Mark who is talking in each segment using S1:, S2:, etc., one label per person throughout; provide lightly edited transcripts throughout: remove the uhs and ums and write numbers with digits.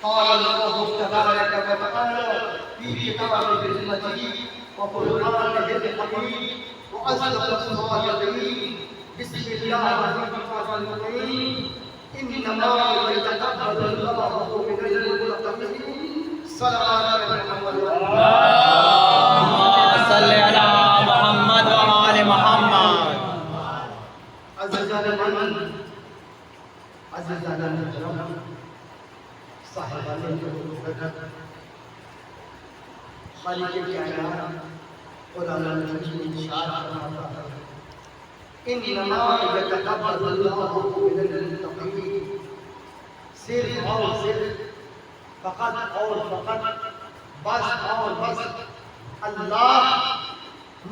S1: قال الله تبارك وتعالى في كتابه المجيد وقرآنه الحكيم وأصدق الصادقين بسم الله الرحمن الرحيم إنما يتقبل الله من المتقين صلوات محمد
S2: اللهم صل على محمد وآل محمد.
S1: عزیزان محترم صاحبان خالق کائنات قرآن مجید ارشاد فرماتا ہے انما یتقبل اللہ من المتقین. صرف اور صرف فقط اور فقط بس اور بس اللہ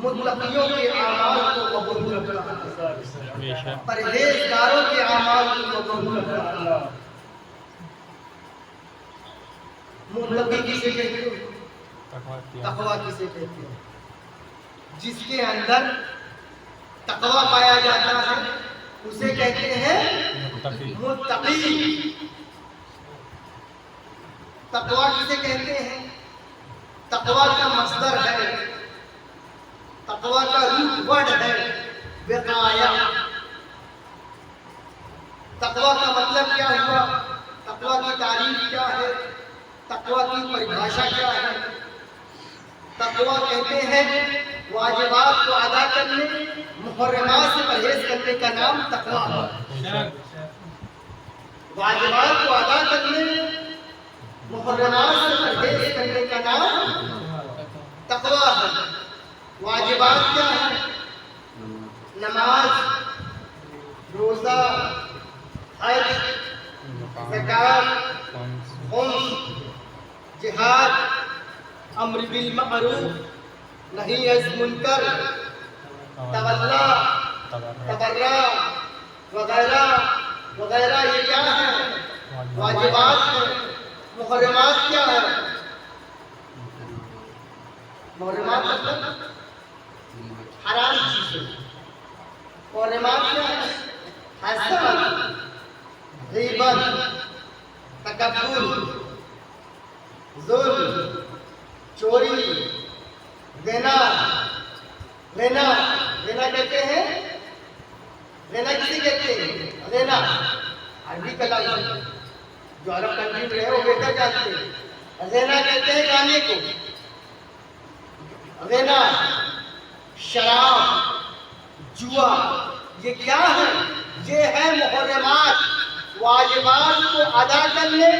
S1: متقیوں کے اعمال کو قبول کرتا ہے، پرہیزگاروں کے اعمال کو قبول کرتا ہے. متقی کسے کہتے ہیں؟ تقویٰ کسے کہتے ہیں؟ جس کے اندر تقویٰ پایا جاتا ہے اسے کہتے ہیں متقی. تقویٰ کسے کہتے ہیں؟ تقویٰ کا مصدر ہے، تقویٰ کا روٹ ورڈ ہے وقایہ. تقویٰ کا مطلب کیا ہوا؟ تقویٰ کی تعریف کیا ہے؟ تقویٰ کی پریبھاشا کیا ہے؟ تقویٰ کہتے ہیں واجبات کو ادا کرنے، محرمات سے پرہیز کرنے کا نام تقویٰ ہے. واجبات کو ادا کرنے، محرمات سے پرہیز کرنے کا نام تقویٰ ہے. واجبات کیا ہے؟ نماز، روزہ، حج، زکوٰۃ، خمس، جہاد، امر بالمعروف، نہی از منکر، تولا، تبرع وغیرہ وغیرہ. یہ کیا ہے؟ واجبات ہیں. محرمات کیا ہے؟ محرمات مطلب حرام چیزیں. محرمات کیا ہے؟ حسد، غیبت، تکبر، ظلم، چوری، زنا. زنا زنا کہتے ہیں. زنا کسی کہتے ہیں؟ زنا عربی کا لفظ ہے، جو عرب کنٹری میں ہے وہ بہتر جانتے ہیں. زنا کہتے ہیں گانے کو. زنا، شراب، جوا، یہ کیا ہے؟ یہ ہے محرمات. واجبات کو ادا کرنے،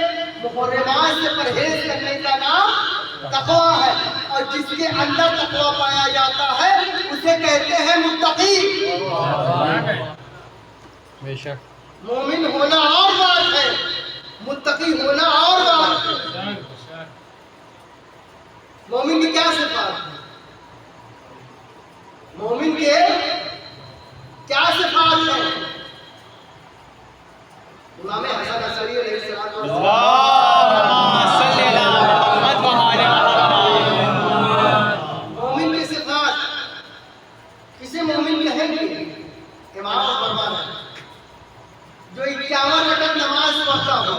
S1: محرمات سے پرہیز کرنے کا نام تقویٰ ہے. اور جس کے اندر تقویٰ پایا جاتا ہے اسے کہتے ہیں متقی. مومن ہونا اور بات ہے، متقی ہونا اور بات ہے. مومن کی کیا صفات ہے؟ مومن کے کیا صفات ہیں؟ امام حسن عصری علیہ السلام مومن کی صفات کسے مومن کہیں گے؟ امام فرمان ہے جو 51 رکعت نماز پڑھتا ہو،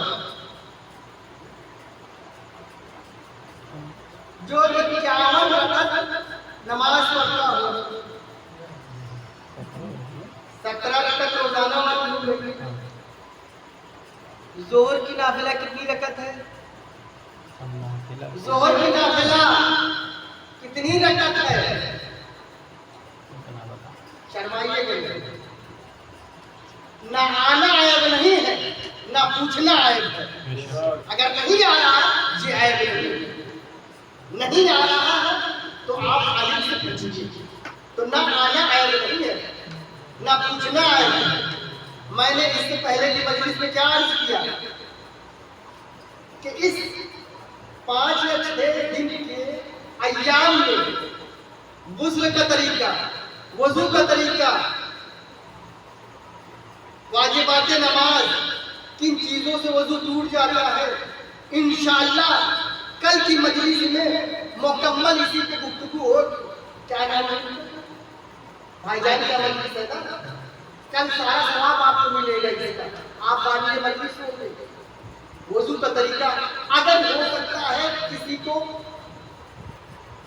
S1: جو 51 رکعت نماز پڑھتا ہو. 17 رکعت روزانہ مطلوب ہے. ظہر کی نافلہ کتنی رکعت ہے؟ ظہر کی نافلہ کتنی رکعت ہے؟ شرمائیے گئے. نہ آنا عیب نہیں ہے، نہ پوچھنا عیب ہے. اگر نہیں آ رہا یہ عیب نہیں. نہیں آ رہا ہے تو آپ عالم سے پوچھیے. تو نہ آنا عیب نہیں ہے، نہ پوچھنا عیب ہے. میں نے اس سے پہلے کی مجلس میں کیا عرض کیا کہ اس 5 یا 6 دن کے ایام میں غسل کا طریقہ، وضو کا طریقہ، واجبات نماز، کن چیزوں سے وضو ٹوٹ جاتا ہے، انشاءاللہ کل کی مجلس میں مکمل اسی پہ گفتگو ہوگی. کیا نام ہے بھائی جان کا مجلس ہے نا؟ کل سارا ثواب آپ کو ملے گا. اس کا آپ بعد میں مجلس میں وضو کا طریقہ اگر ہو سکتا ہے کسی کو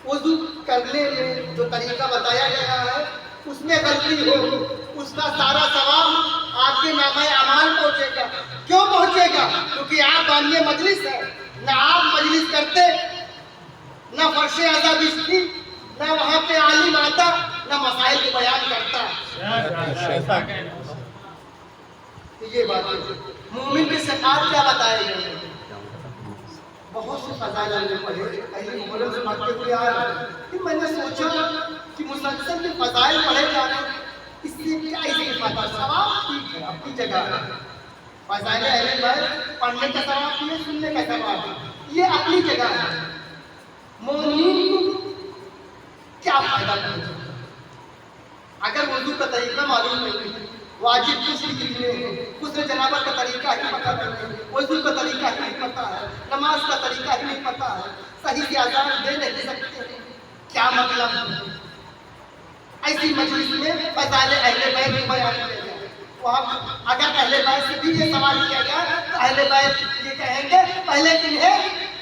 S1: وضو کرنے میں جو طریقہ بتایا گیا ہے اس میں غلطی ہو، اس کا سارا ثواب آپ کے نامہ اعمال پہنچے گا. کیوں پہنچے گا؟ کیونکہ آپ بانی مجلس ہے. نہ آپ مجلس کرتے، نہ فرش ازا بچتی، نہ وہاں پہ عالم آتا، نہ مسائل کو بیان کرتا. یہ بات ہے. مومن کے صفات کیا بتائے گئے؟ بہت سے فضائل ہم نے پڑھے. پہلے محرم سے پڑھتے ہوئے آ رہے ہیں کہ میں نے سوچا کہ مسلسل کے فضائل پڑھے جا رہے ہیں، اس سے کیا استفادہ؟ ثواب ٹھیک ہے، اپنی جگہ ہے. فضائل اہل بیت پڑھنے کا ثواب نہیں ہے، سننے کا ثواب ہے، یہ اپنی جگہ ہے. مومن کو کیا فائدہ پہنچے اگر وضو کا طریقہ معلوم نہیں ہے؟ واجب غسل کتنے ہیں، غسل جنابت کا طریقہ ہی پتہ نہیں ہے، وضو کا طریقہ ہی نہیں پتہ ہے، نماز کا طریقہ ہی نہیں پتہ ہے، صحیح سے اذان دے نہیں سکتے ہیں، کیا مطلب ہے؟ ایسی مجلس میں فضائل اہل بیت کو بیان کیا جائے. وہاں اگر اہل بیت سے بھی یہ سوال کیا گیا تو اہل بیت یہ کہیں گے پہلے انہیں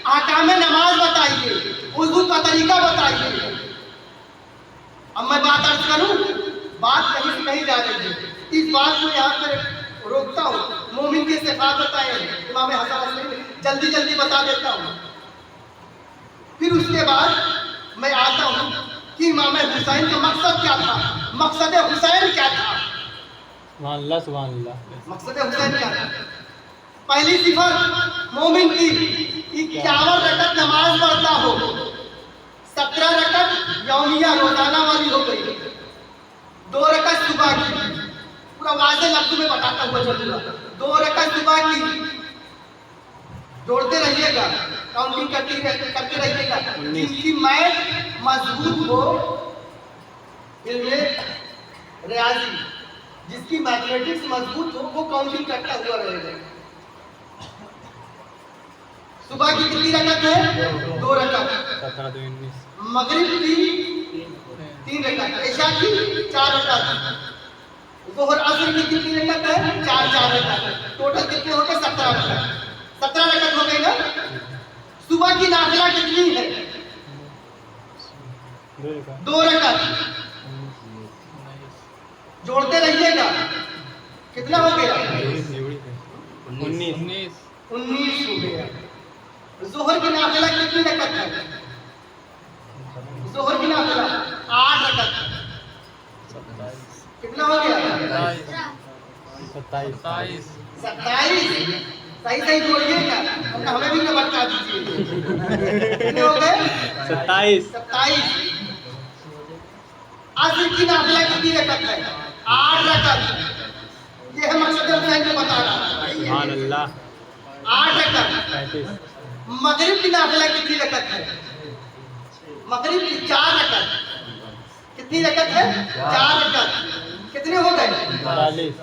S1: احکام نماز بتائیے، وضو کا طریقہ بتائیے. اب میں بات عرض کروں، بات کہیں سے نہیں جا رہی ہے، اس بات کو یہاں پہ روکتا ہوں. مومن کی صفات بتائے امام حسن بصری، جلدی جلدی بتا دیتا ہوں. پھر اس کے بعد میں آتا ہوں کہ امام حسین کا مقصد کیا تھا، مقصد حسین کیا تھا.
S2: سبحان اللہ سبحان اللہ.
S1: مقصد حسین کیا تھا؟ پہلی صفت مومن کی 51 رکعت نماز پڑھتا ہو. 17 رکعت یومیہ روزانہ والی ہو گئی، 2 رکعت صبح کی. پورا واضح لفظ میں بتاتا ہوا چلوں گا. 2 رکعت صبح کی، جوڑتے رہیے گا، کاؤنٹنگ کرتے رہیے گا. جن کی میتھ مضبوط ہو، علم ریاضی جس کی میتھمیٹکس مضبوط ہو، وہ کاؤنٹنگ کرتا ہوا رہے گا. صبح کی کتنی رکعت ہے؟ 2 رکعت.
S2: 17 2 19.
S1: مغرب کی 3 رکعت، عشاء کی 4 رکعت، ظہر عصر کی کتنی رکعت ہے؟ 4 رکعت. ٹوٹل کتنے ہو گئے؟ 17 رکعت. 17 رکعت ہو گئی نا. صبح کی نافلہ کتنی ہے؟ 2 رکعت. جوڑتے رہیے گا، کتنا ہو گیا؟
S2: 19
S1: ہو گیا. ظہر کی نافلہ کتنی رکعت ہے؟ ظہر کی نافلہ 8 رکعت. کتنا ہو گیا؟
S2: 27
S1: صحیح جوڑیے گا، ورنہ ہمیں بھی نہ بتا دیجیے. کتنے ہو گئے؟
S2: 27.
S1: عصر کی نافلہ کتنی رکعت ہے؟ 8 رکعت. یہ ہے مقصد حسین کو بتا رہا.
S2: سبحان اللہ.
S1: 8 رکعت.
S2: 35.
S1: مغرب کی نافلہ کتنی رکعت ہے؟ مغرب کی 4 رکعت. کتنی رکعت ہے؟ 4 رکعت. کتنے ہو گئے؟
S2: 39.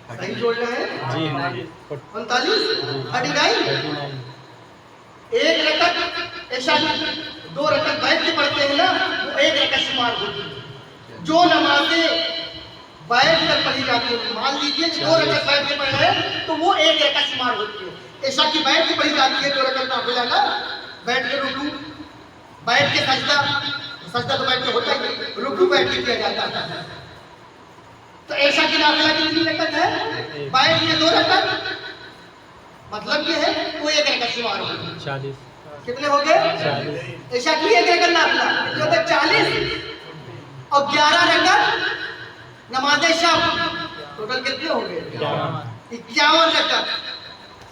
S1: صحیح جوڑ رہے ہیں؟
S2: جی
S1: 39 39. 1 رکعت عشاء کی، 2 رکعت بیٹھ کے پڑھتے ہیں نا، وہ 1 رکعت شمار ہوتی ہے. جو نمازیں بیٹھ کر پڑھی جاتی ہیں، مان لیجیے 2 رکعت بیٹھ کے پڑھ رہے ہیں تو وہ 1 رکعت شمار ہوتی ہے. عشاء کی بیٹھ کے پڑھی جاتی ہے 2 رکعت نافلہ نا، بیٹھ کے رکوع، بیٹھ کے سجدہ تو بیٹھ کے ہوتا ہی، رکوع بیٹھ کے کیا جاتا ہے. تو عشاء کی نافلہ کتنی رکعت ہے؟ بیٹھ کے 2 رکعت. مطلب یہ ہے وہ 1 رکعت شمار ہوگی.
S2: 40.
S1: کتنے ہو گئے؟
S2: 40.
S1: عشاء کی 1 رکعت نافلہ کتنے ہو گئے؟ 40. اور 11 رکعت نماز شب، ٹوٹل کتنے ہو گئے؟ 51 رکعت.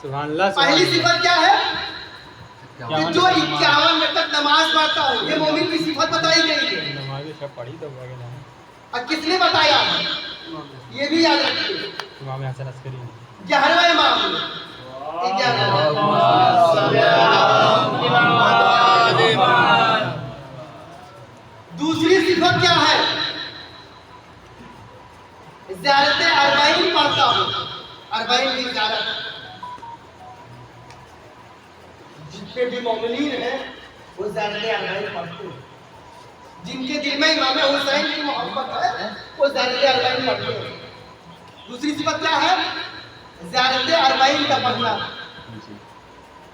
S2: سبحان اللہ.
S1: پہلی صفت کیا ہے؟ کہ جو 51 رکعت نماز پڑھتا ہو، یہ مومن کی صفت بتائی گئی ہے.
S2: نماز شب پڑھی تو
S1: اور کس نے بتایا؟ یہ بھی یاد رکھیے،
S2: امام حسن عسکری.
S1: 11واں امام. دوسری صفت کیا ہے؟ زیارت اربعین پڑھتا ہوں. اربعین کی زیارت جتنے بھی مومنین ہیں وہ زیارت اربعین پڑھتے ہیں. جن کے دل میں امام حسین کی محبت ہے وہ زیارت اربعین پڑھتے ہیں. دوسری صفت کیا ہے؟ زیارت اربعین کا پڑھنا.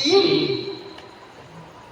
S1: 3।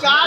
S1: 4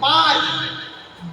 S1: 5।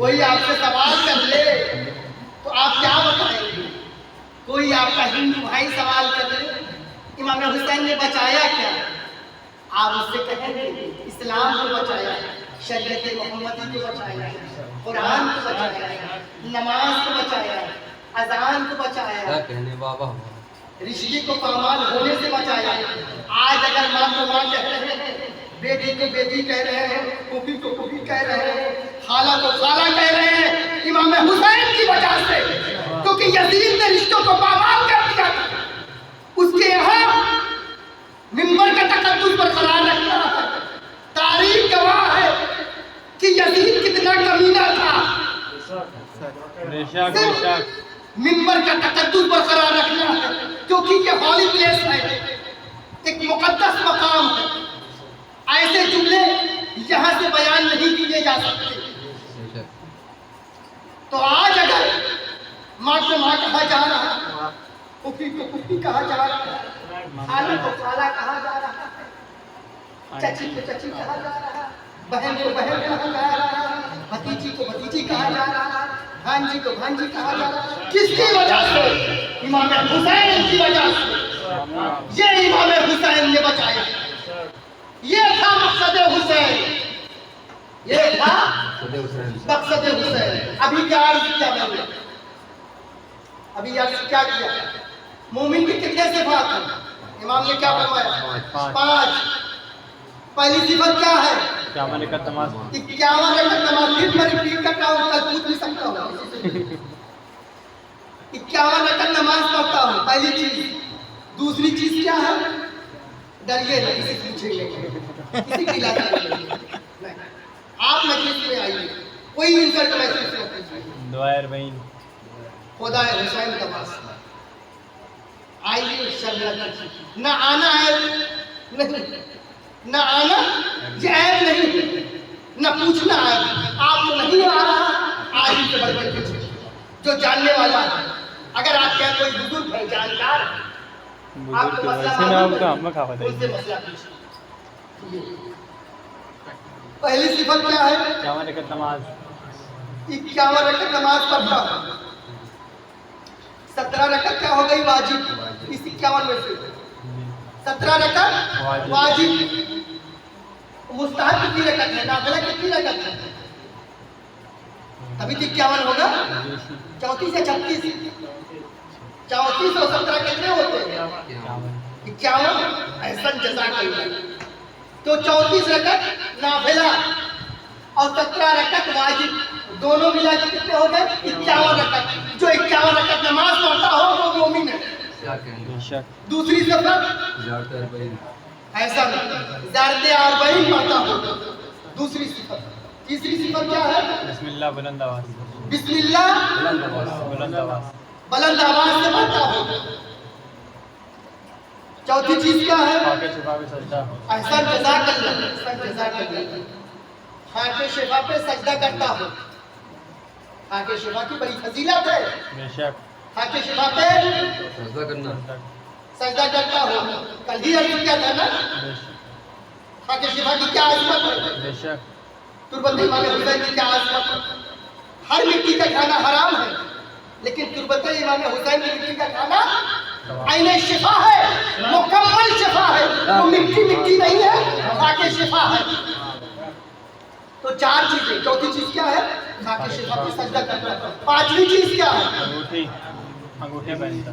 S1: کوئی آپ سے سوال کر لے تو آپ کیا بتائیں گے؟ کوئی آپ کا ہندو بھائی سوال کر لے امام حسین نے بچایا کیا، آپ اس سے کہیں گے اسلام کو بچایا، شریعت محمدی کو بچایا، قرآن کو بچایا، نماز کو بچایا، اذان کو بچایا، رشتے کو پامال ہونے سے بچایا۔ آج اگر ماں کو ماں کہہ رہے ہیں، بیٹی کو بیٹی کہہ رہے ہیں، پھوپھی کو پھوپھی کہہ رہے ہیں، خالہ کو خالہ کہہ رہے ہیں، امام حسین کی وجہ سے، کیونکہ یزید نے رشتوں کو پامال کر دیا تھا۔ اس کے یہاں منبر کا تقدس برقرار رکھنا ہے۔ تاریخ گواہ ہے کہ یزید کتنا کمینہ تھا۔ صرف منبر کا تقدس برقرار رکھنا ہے، کیونکہ یہ ہولی پلیس ہے، ایک مقدس مقام ہے۔ ایسے جملے یہاں سے بیان نہیں کیے جا سکتے۔ تو آج اگر ماں کو ماں کہا جا رہا ہے، پھوپھی کو پھوپھی کہا جا رہا ہے، خالہ کو خالہ کہا جا رہا ہے، چچی کو چچی کہا جا رہا ہے، بہن کو بہن کہا جا رہا ہے، بھتیجی کو بھتیجی کہا جا رہا ہے، بھانجی کو بھانجی کہا جا رہا ہے، کس کی وجہ سے؟ امام حسین کی وجہ سے۔ یہ امام حسین نے بچایا، یہ تھا مقصد حسین، یہ تھا مقصد حسین۔ ابھی کیا عرض کیا میں نے؟ ابھی عرض کیا کیا؟ مومن کی کتنے صفات ہیں؟ امام نے کیا فرمایا؟ 5۔ پہلی صفت کیا ہے؟
S2: 51 رکعت نماز۔
S1: 51 رکعت نماز۔ پھر میں ریپیٹ کرتا ہوں، کل پوچھ بھی سکتا ہوں۔ 51 رکعت نماز پڑھتا ہوں، پہلی چیز۔ دوسری چیز کیا ہے؟ ڈریے نہیں، کسی پوچھیں گے، کسی کی علاقہ نہیں۔ آپ مجلس میں آئیے، کوئی انسلٹ محسوس نہ کیجیے۔
S2: دعا اربعین۔
S1: خدا حسین کا واسطہ آئیے، شرمندہ نہ آنا ہے، نہیں نہ آنا یہ عیب نہیں، نہ پوچھنا ہے۔ آپ کو نہیں آ رہا، آج ہی سے بڑھ بڑھ پوچھیں جو جاننے والا ہے۔ اگر آپ کے کوئی بزرگ ہے، جانکار ہے، آپ کو مسئلہ معلوم ہے، ان سے مسئلہ پوچھیں۔ پہلی صفت کیا ہے؟
S2: 51 رکعت نماز۔
S1: 51 رکعت نماز پڑھتا ہوں۔ 17 رکعت کیا ہو گئی؟ واجب۔ اس 51 میں سے 17 رکعت واجب۔ مستحب کتنی رکعت ہے؟ نافلہ کتنی رکعت ہے؟ ابھی 51 ہوگا، 34 یا 36؟ 34 اور 17 کتنے ہوتے ہیں؟ 51۔ احسن جزاک اللہ۔ تو 34 رکعت نافلہ اور 17 رکعت واجب، دونوں ملا کے کتنے ہو گئے؟ 51 رکعت۔ جو 51 رکعت نماز پڑھتا ہو وہ مومن ہے۔ دوسری صفت ایسا زیارت اربعین پڑھتا ہو، دوسری صفت۔ تیسری صفت کیا ہے؟
S2: بسم اللہ بلند آواز۔
S1: بسم اللہ
S2: بلند آواز۔
S1: بلند آواز سے پڑھتا ہو۔ چوتھی چیز کیا ہے؟
S2: خاک شفا پہ سجدہ۔
S1: احسن جزاک اللہ، احسن جزاک اللہ۔ خاک شفا پہ سجدہ کرتا ہو۔ خاک شفا کی بڑی فضیلت ہے۔
S2: بے شک۔
S1: خاک شفا پہ
S3: سجدہ کرنا،
S1: سجدہ کرتا ہو۔ کل ہی عرض کیا تھا نا،
S2: بے شک۔
S1: خاک شفا کی کیا عظمت ہے،
S2: بے شک۔
S1: تربت امام حسین کی کیا عظمت ہے۔ ہر مٹی کا کھانا حرام ہے، لیکن تربت امام حسین کی مٹی کا کھانا عین شفا ہے، مکمل شفا ہے۔ وہ مٹی مٹی نہیں ہے، خاک شفا ہے۔ تو 4 چیزیں۔ چوتھی چیز کیا ہے؟ خاک شفا پہ سجدہ کرنا۔ 5ویں چیز کیا ہے؟
S2: انگوٹھی، انگوٹھی پہنتا۔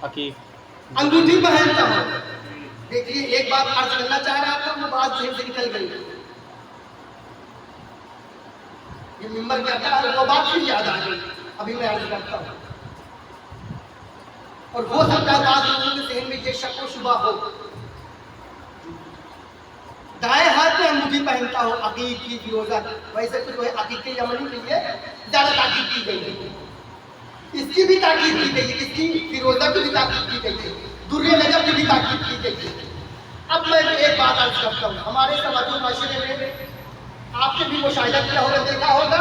S2: عقیق۔
S1: انگوٹھی پہنتا ہوں۔ دیکھیے ایک بات عرض کرنا چاہ رہا تھا، وہ بات ذہن سے نکل گئی۔ یہ ممبر کیا تھا، وہ بات پھر یاد آ گئی، ابھی میں عرض کرتا ہوں۔ اور ہو سکتا ہے بعض لوگوں کے ذہن میں یہ شک و شبہ ہو۔ دائیں ہاتھ میں انگوٹھی پہنتا ہو، عقیق کی فیروزہ، ویسے تو جو ہے عقیق یمنی کے لیے زیادہ تاکید کی گئی ہے۔ اس کی بھی تاکید کی گئی ہے، اس کی فیروزہ کی بھی تاکید کی گئی ہے، در نجف کی بھی تاکید کی گئی ہے۔ اب میں ایک بات عرض کرتا ہوں، ہمارے سماجی معاشرے میں آپ نے بھی مشاہدہ کیا ہوگا، دیکھا ہوگا،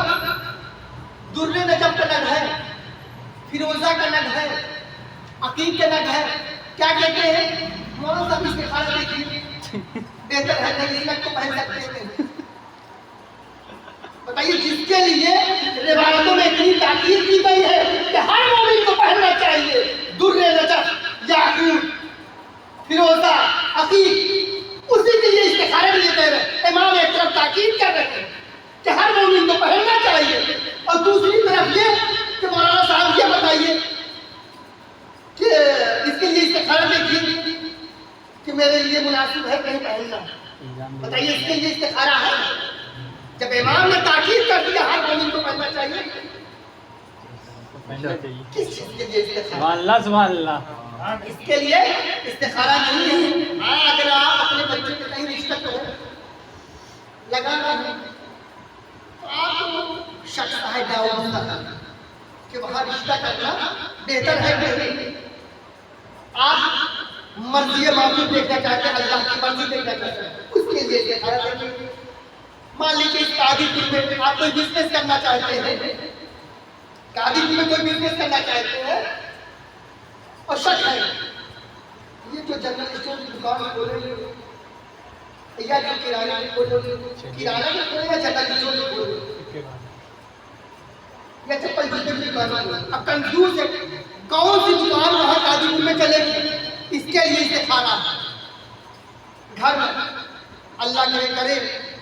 S1: در نجف کا نگ ہے، فیروزہ کا نگ ہے، عقیق کا نگ ہے، کیا کہتے ہیں؟ مولانا صاحب اس کے خالہ دیکھیے، بہتر ہے نہیں اس نگ کو پہن سکتے ہیں۔ بتائیے جس کے لیے روایتوں میں اتنی تاکید کی گئی ہے کہ ہر مومن کو پہننا چاہیے. در نجف، یاقوت، فیروزہ، عقیق، اسی کے لیے استخارہ کے لیے کہہ رہے ہیں. امام ایک طرف تاکید کر رہے ہیں کہ ہر مومن کو پہننا چاہیے، اور دوسری طرف یہ کہ مولانا صاحب یہ بتائیے کہ اس کے لیے استخارہ دیکھیے کہ میرے لیے مناسب ہے نہیں پہننا. بتائیے اس کے لیے استخارہ ہے؟ جب امام نے تاکید کر دیا ہر مومن کو پہننا چاہیے، کس چیز کے لیے استخارہ؟
S2: سبحان اللہ.
S1: اس کے لیے استخارہ نہیں ہے. ہاں اگر آپ اپنے بچے کے کہیں رشتہ کو لگا رہے ہیں تو آپ کو شک ہے ڈاؤٹ کہ وہاں رشتہ کرنا بہتر ہے کہ نہیں. آپ مرضی معبود دیکھنا چاہتے ہیں، اللہ کی مرضی دیکھنا چاہتے ہیں، اس کے لیے استخارہ دیکھیں. مان لیجیے اس قاضی میں آپ کوئی بزنس کرنا چاہتے ہیں، قاضی میں کوئی بزنس کرنا چاہتے ہیں اور شک ہے یہ جو جنرل اسٹور کی دکان کھولے یا جو کرانہ کی کھولے، کرانہ کی کھولے یا جنرل اسٹور کی کھولے یا چپل جوتے کی دکان کھولے. اب کنفیوز ہے کون سی دکان وہاں قاضی میں چلے گی. اس کے لیے استخارہ. گھر میں اللہ کرے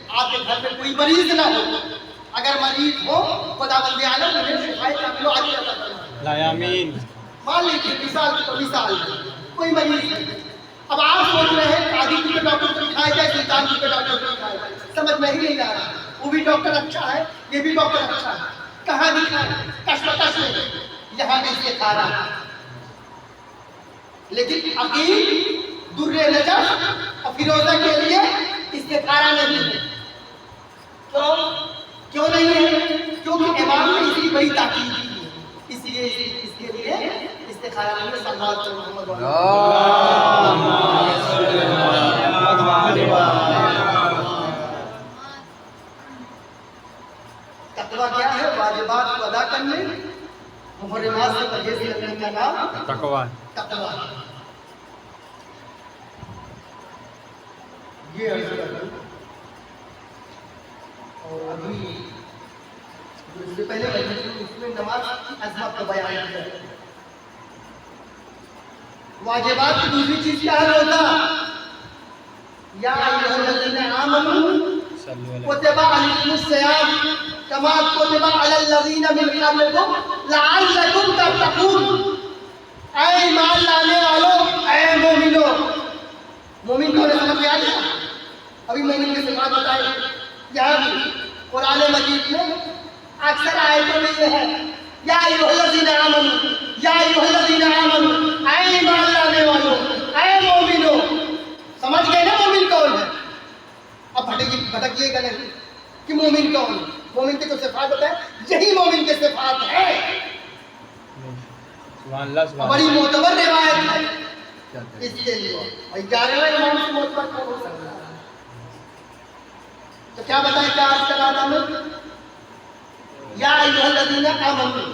S1: آپ کے گھر میں کوئی مریض نہ ہو، اگر مریض ہو خداوند عالم انہیں شفائے کاملہ عاجلہ عطا فرمائے.
S2: آمین.
S1: مان لیجیے مثال کوئی مریض ہے. اب آپ سوچ رہے ہیں قاضی جی کے ڈاکٹر کو دکھایا جائے، سلطان جی کے ڈاکٹر کو دکھایا جائے، سمجھ میں ہی نہیں آ رہا. وہ بھی ڈاکٹر اچھا ہے، یہ بھی ڈاکٹر اچھا ہے، کہاں دکھائیں؟ کشمکش میں یہاں بھی استخارہ. لیکن عقیق، در نجف اور فیروزہ کے لیے استخارہ نہیں ہے. کیوں نہیں ہے؟ کیونکہ امام نے اس کی بڑی تاکید کی ہے، اس لیے اس کے لیے استخارہ نہیں ہے. صلوات محمد تقویٰ کیا ہے؟ واجبات کو ادا کرنے، محرمات سے پرہیز کرنے کا نام
S2: تقویٰ.
S1: تقویٰ. یہ عرض کر دوں. اور ابھی اس سے پہلے اس میں نماز کی عظمت کا بیان کیا ہے. واجبات کی دوسری چیز کیا ہے؟ روزہ. یا ایھا الذین آمنوا کتب علیکم الصیام کما کتب علی الذین من قبلکم لعلکم تتقون. اے ایمان لانے والوں، اے مومنوں. مومن کو سمجھ میں آ گیا؟ ابھی مومن کی صفات بتائے. یہاں بھی قرآن مجید میں اکثر آیتوں میں یہ ہے یا ایھا الذین آمنوا، یا ایھا الذین آمنوا، اے ایمان لانے والوں، اے مومنوں. سمجھ گئے نا مومن کون ہے؟ اب بھٹکیے گا نہیں کہ مومن کون ہے. مومن کی تو صفات بتائے، یہی مومن کے صفات ہے. بڑی معتبر روایت ہے اس کے لیے. اور 11ویں امام سے معتبر کون ہو سکتا ہے؟ تو کیا بتائیں کیا عرض کر رہا تھا میں؟ یا ایھا الذین آمنوا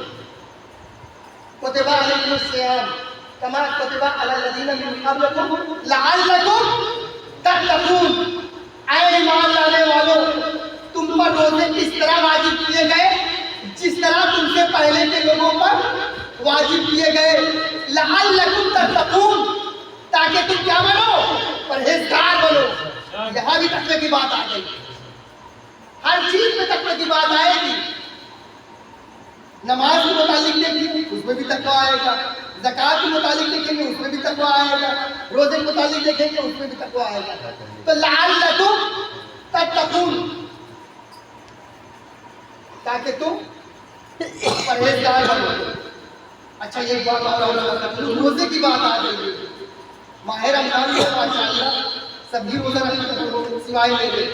S1: کتب علیکم الصیام کما کتب علی الذین من قبلکم لعلکم تتقون. اے ایمان لانے والوں، تم پر روزے اس طرح واجب کیے گئے جس طرح تم سے پہلے کے لوگوں پر واجب کیے گئے. لعلکم تتقون، تاکہ تم کیا بنو؟ پرہیزگار بنو. یہاں بھی تقوی کی بات آ گئی. ہر چیز میں تقوی کی بات آئے گی. نماز کے متعلق دیکھیے اس میں بھی تقوی آئے گا، زکوٰۃ کے متعلق دیکھیں گے اس میں بھی تقوی آئے گا، روزے کے متعلق دیکھیں گے اس میں بھی تقوی آئے گا. تو لعلکم تتقون، تاکہ تم پرہیزگار بنو. اچھا یہ بات روزے کی بات آ گئی. ماہ رمضان میں ماشاءاللہ سبھی روزہ رکھتے ہیں سوائے میرے.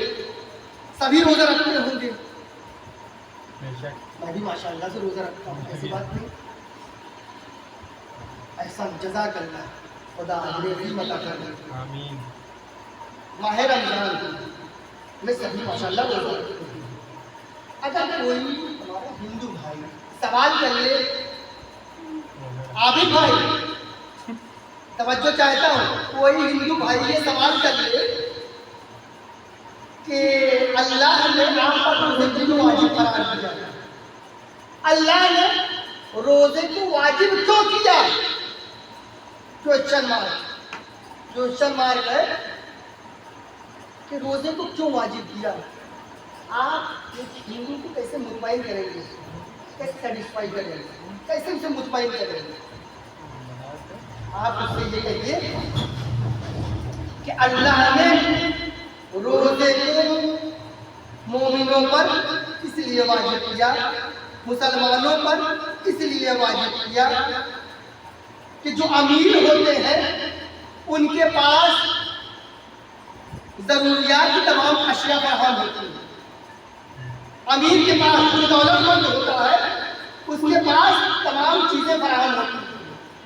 S1: سبھی روزہ رکھتے ہوں گے. میں بھی ماشاءاللہ سے روزہ رکھتا ہوں، ایسی بات نہیں. احسان جزاک اللہ، خدا عزیز عطا کرے.
S2: آمین.
S1: ماہ رمضان میں سبھی ماشاءاللہ روزہ رکھتے ہیں. اگر کوئی ہمارا ہندو بھائی سوال کر لے، عابد بھائی توجہ چاہتا ہوں، کوئی ہندو بھائی یہ سوال کر لے کہ اللہ نے آپ پر روزے کیوں واجب قرار دیا، اللہ نے روزے کو واجب کیوں کیا؟ کوشچن مارک ہے کہ روزے کو کیوں واجب کیا؟ آپ ایک ہندو کو کیسے مطمئن کریں گے، کیسے سیٹسفائی کریں گے، کیسے اسے مطمئن کریں گے؟ آپ اس سے یہ کہیے کہ اللہ نے روزے کو مومنوں پر اس لیے واجب کیا، مسلمانوں پر اس لیے واجب کیا کہ جو امیر ہوتے ہیں ان کے پاس ضروریات کی تمام اشیاء فراہم ہوتی ہیں۔ امیر کے پاس جو دولت مند ہوتا ہے اس کے پاس تمام چیزیں فراہم ہوتی ہیں،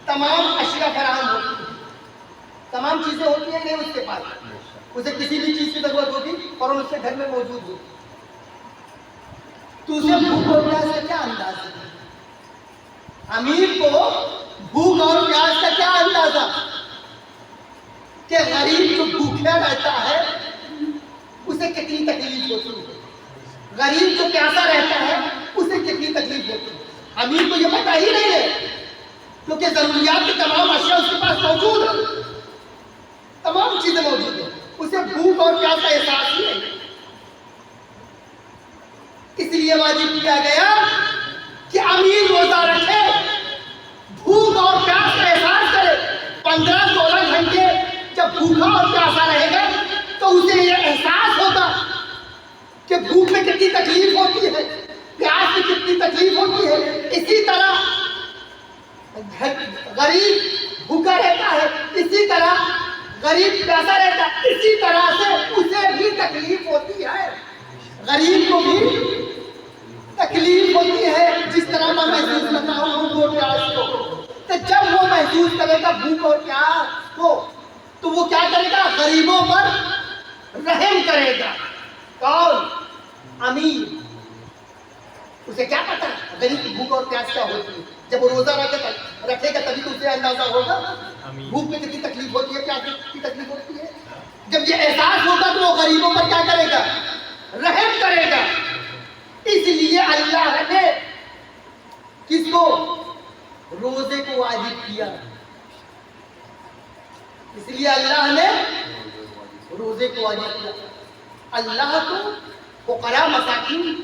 S1: تمام اشیاء فراہم ہوتی ہیں، تمام چیزیں ہوتی ہیں، نہیں اس کے پاس اسے کسی بھی چیز کی ضرورت ہوگی اور اس کے گھر میں موجود ہوگی، تو اسے بھوک اور پیاس کا کیا انداز ہے؟ امیر کو بھوک اور پیاس کا کیا اندازہ کہ غریب جو بھوکا رہتا ہے اسے کتنی تکلیف ہوتی ہے، غریب جو پیاسا رہتا ہے اسے کتنی تکلیف ہوتی ہے۔ امیر کو یہ پتہ ہی نہیں ہے کیونکہ ضروریات کی تمام اشیاء اس کے پاس موجود ہیں، تمام چیزیں موجود ہیں، اسے بھوک اور پیاس کا احساس ہی نہیں۔ اس لیے واجب کیا گیا کہ امیر روزہ رکھے، بھوک اور پیاس کا احساس کرے۔ 15-16 گھنٹے جب بھوکا اور پیاسا رہے گا تو اسے یہ احساس ہوگا کہ بھوک میں کتنی تکلیف ہوتی ہے، پیاس میں کتنی تکلیف ہوتی ہے۔ اسی طرح غریب بھوکا رہتا ہے، اسی طرح غریب پیاسا رہتا ہے، اسی طرح سے اسے بھی تکلیف ہوتی ہے، غریب کو بھی تکلیف ہوتی ہے جس طرح میں محسوس کرتا ہوں بھوک اور پیاس کو۔ تو جب وہ محسوس کرے گا بھوک اور پیاس کو تو وہ کیا کرے گا؟ غریبوں پر رحم کرے گا۔ کون؟ امیر۔ اسے کیا پتا غریب کی بھوک اور پیاس کیا ہوتی ہے؟ جب وہ روزہ رکھے گا تبھی تو اسے اندازہ ہوگا بھوک میں کتنی تکلیف ہوتی ہے، پیاس میں کتنی تکلیف ہوتی ہے۔ جب یہ احساس ہوگا تو وہ غریبوں پر کیا کرے گا؟ رحم کرے گا۔ اس لیے اللہ نے کس کو؟ روزے کو واجب کیا۔ اس لیے اللہ نے روزے کو واجب کیا۔ اللہ کو فقراء مساکین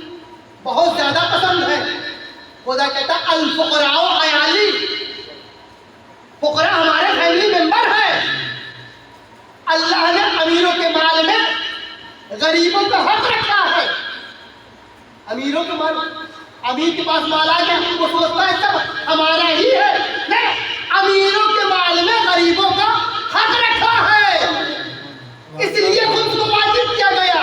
S1: بہت زیادہ پسند ہے۔ خدا کہتا ہے الفقراء عیالی، فقراء ہمارے فیملی ممبر ہیں۔ اللہ نے امیروں کے مال میں غریبوں کا حق رکھا ہے۔ امیروں کے مال، امیر کے پاس مال آ گیا وہ سوچتا ہے سب ہمارا ہی ہے، نہیں، امیروں کے مال میں غریبوں کا حق رکھا ہے۔ اس لیے خمس کو واجب کیا گیا۔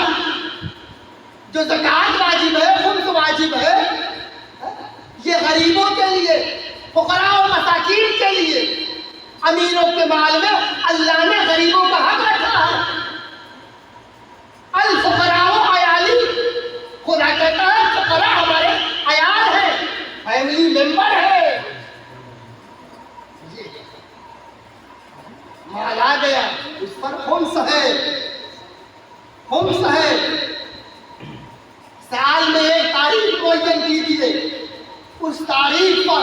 S1: جو زکوٰۃ واجب ہے، خمس واجب ہے، یہ غریبوں کے لیے، فقراء و مساکین کے لیے۔ امیروں کے مال میں اللہ نے غریبوں کا حق رکھا ہے۔ الفقراء عیالی، خدا کہتا ہے فقراء ہمارے عیال ہیں، فیملی ممبر ہے۔ یہ مال آ گیا اس پر خمس ہے، خمس ہے۔ سال میں ایک تاریخ معین کیجیے، اس تاریخ پر